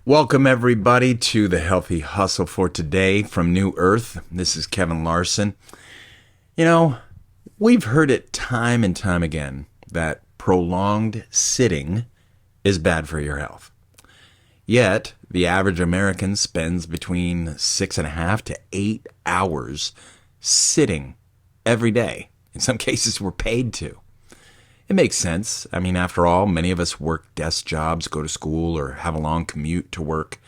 Welcome, everybody, to the Healthy Hustle for today from New Earth. This is Kevin Larson. You know, we've heard it time and time again that prolonged sitting is bad for your health. Yet, the average American spends between 6.5 to 8 hours sitting every day. In some cases, we're paid to. It makes sense. I mean, after all, many of us work desk jobs, go to school, or have a long commute to work.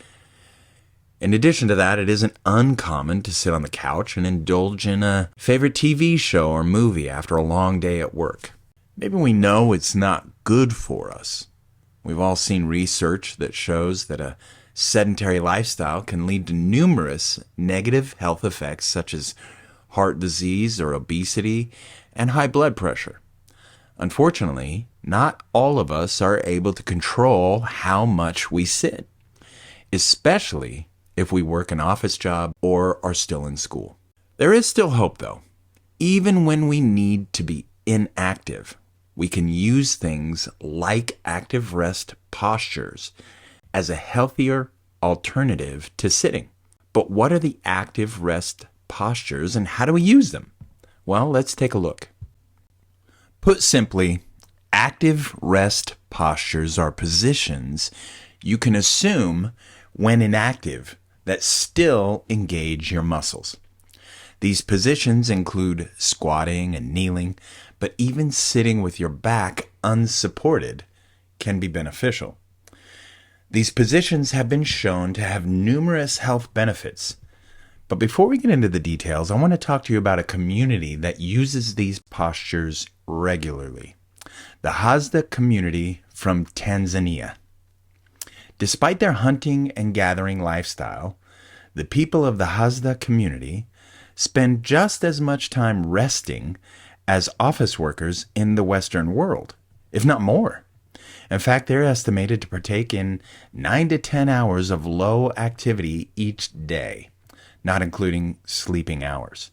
In addition to that, it isn't uncommon to sit on the couch and indulge in a favorite TV show or movie after a long day at work. Maybe we know it's not good for us. We've all seen research that shows that a sedentary lifestyle can lead to numerous negative health effects such as heart disease or obesity and high blood pressure. Unfortunately, not all of us are able to control how much we sit, especially if we work an office job or are still in school. There is still hope, though. Even when we need to be inactive, we can use things like active rest postures as a healthier alternative to sitting. But what are the active rest postures and how do we use them? Well, let's take a look. Put simply, active rest postures are positions you can assume when inactive that still engage your muscles. These positions include squatting and kneeling, but even sitting with your back unsupported can be beneficial. These positions have been shown to have numerous health benefits. But before we get into the details, I want to talk to you about a community that uses these postures regularly. The Hadza community from Tanzania. Despite their hunting and gathering lifestyle, the people of the Hadza community spend just as much time resting as office workers in the Western world, if not more. In fact, they're estimated to partake in 9 to 10 hours of low activity each day, not including sleeping hours.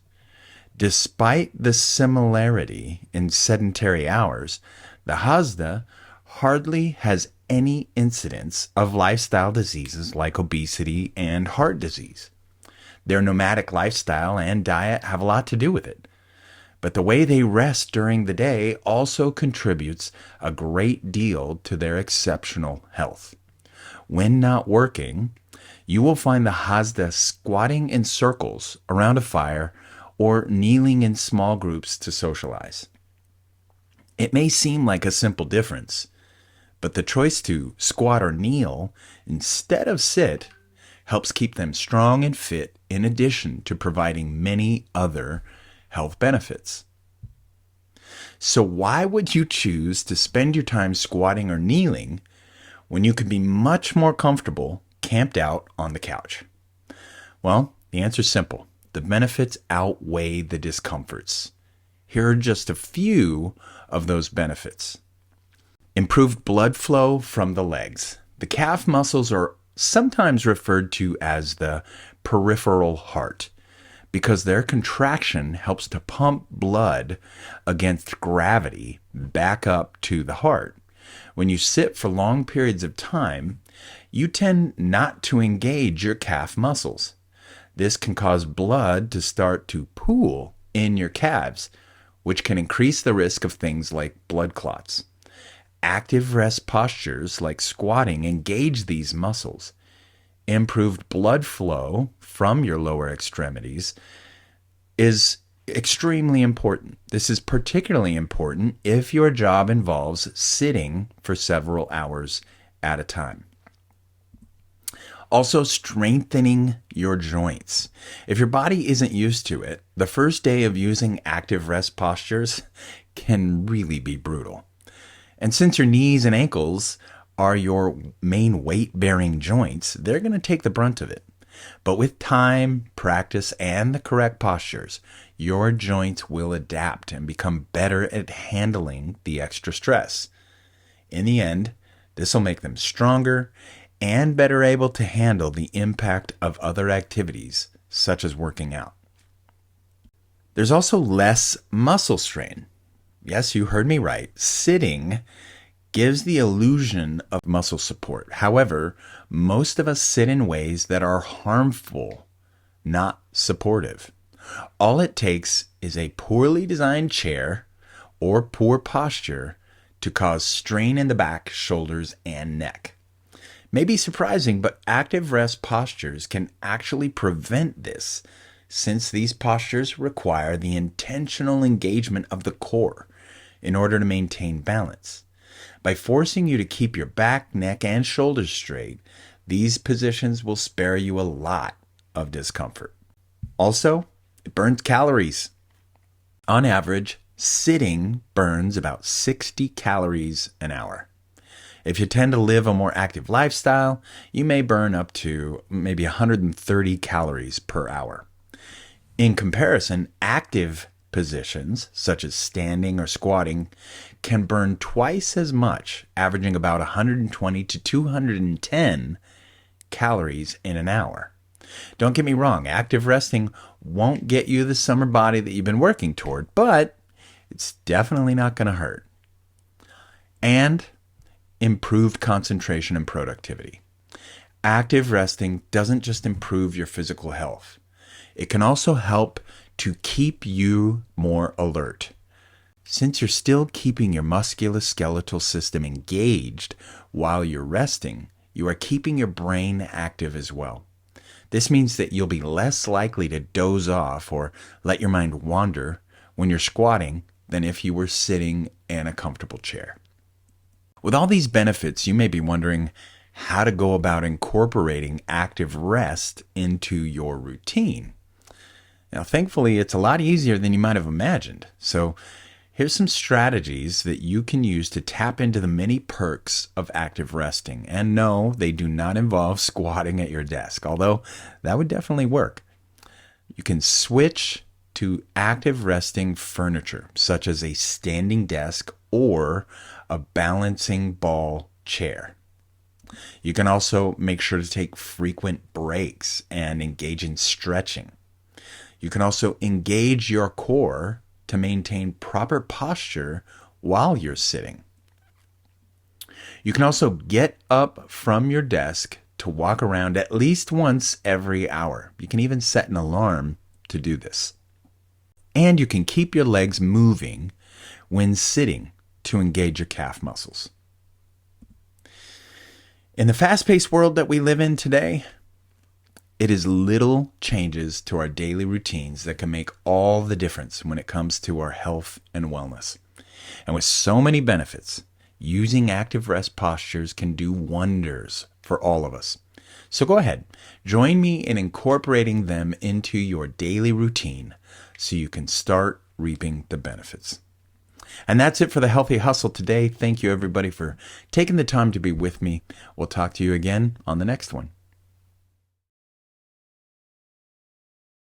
Despite the similarity in sedentary hours, the Hadza hardly has any incidence of lifestyle diseases like obesity and heart disease. Their nomadic lifestyle and diet have a lot to do with it. But the way they rest during the day also contributes a great deal to their exceptional health. When not working, you will find the Hadza squatting in circles around a fire or kneeling in small groups to socialize. It may seem like a simple difference, but the choice to squat or kneel instead of sit helps keep them strong and fit in addition to providing many other health benefits. So why would you choose to spend your time squatting or kneeling when you could be much more comfortable camped out on the couch? Well, the answer is simple. The benefits outweigh the discomforts. Here are just a few of those benefits. Improved blood flow from the legs. The calf muscles are sometimes referred to as the peripheral heart because their contraction helps to pump blood against gravity back up to the heart. When you sit for long periods of time, you tend not to engage your calf muscles. This can cause blood to start to pool in your calves, which can increase the risk of things like blood clots. Active rest postures like squatting engage these muscles. Improved blood flow from your lower extremities is extremely important. This is particularly important if your job involves sitting for several hours at a time. Also, strengthening your joints. If your body isn't used to it, the first day of using active rest postures can really be brutal. And since your knees and ankles are your main weight-bearing joints, they're going to take the brunt of it. But with time, practice, and the correct postures, your joints will adapt and become better at handling the extra stress. In the end, this will make them stronger and better able to handle the impact of other activities, such as working out. There's also less muscle strain. Yes, you heard me right. Sitting gives the illusion of muscle support. However, most of us sit in ways that are harmful, not supportive. All it takes is a poorly designed chair or poor posture to cause strain in the back, shoulders, and neck. May be surprising, but active rest postures can actually prevent this, since these postures require the intentional engagement of the core in order to maintain balance. By forcing you to keep your back, neck, and shoulders straight, these positions will spare you a lot of discomfort. Also, it burns calories. On average, sitting burns about 60 calories an hour. If you tend to live a more active lifestyle, you may burn up to maybe 130 calories per hour. In comparison, active positions, such as standing or squatting, can burn twice as much, averaging about 120 to 210 calories in an hour. Don't get me wrong, active resting won't get you the summer body that you've been working toward, but it's definitely not going to hurt. And improved concentration and productivity. Active resting doesn't just improve your physical health. It can also help to keep you more alert. Since you're still keeping your musculoskeletal system engaged while you're resting, you are keeping your brain active as well. This means that you'll be less likely to doze off or let your mind wander when you're squatting than if you were sitting in a comfortable chair. With all these benefits, you may be wondering how to go about incorporating active rest into your routine. Now, thankfully, it's a lot easier than you might have imagined. So here's some strategies that you can use to tap into the many perks of active resting. And no, they do not involve squatting at your desk, although that would definitely work. You can switch to active resting furniture, such as a standing desk or a balancing ball chair. You can also make sure to take frequent breaks and engage in stretching. You can also engage your core to maintain proper posture while you're sitting. You can also get up from your desk to walk around at least once every hour. You can even set an alarm to do this. And you can keep your legs moving when sitting to engage your calf muscles. In the fast-paced world that we live in today, it is little changes to our daily routines that can make all the difference when it comes to our health and wellness. And with so many benefits, using active rest postures can do wonders for all of us. So go ahead, join me in incorporating them into your daily routine so you can start reaping the benefits. And that's it for the Healthy Hustle today. Thank you, everybody, for taking the time to be with me. We'll talk to you again on the next one.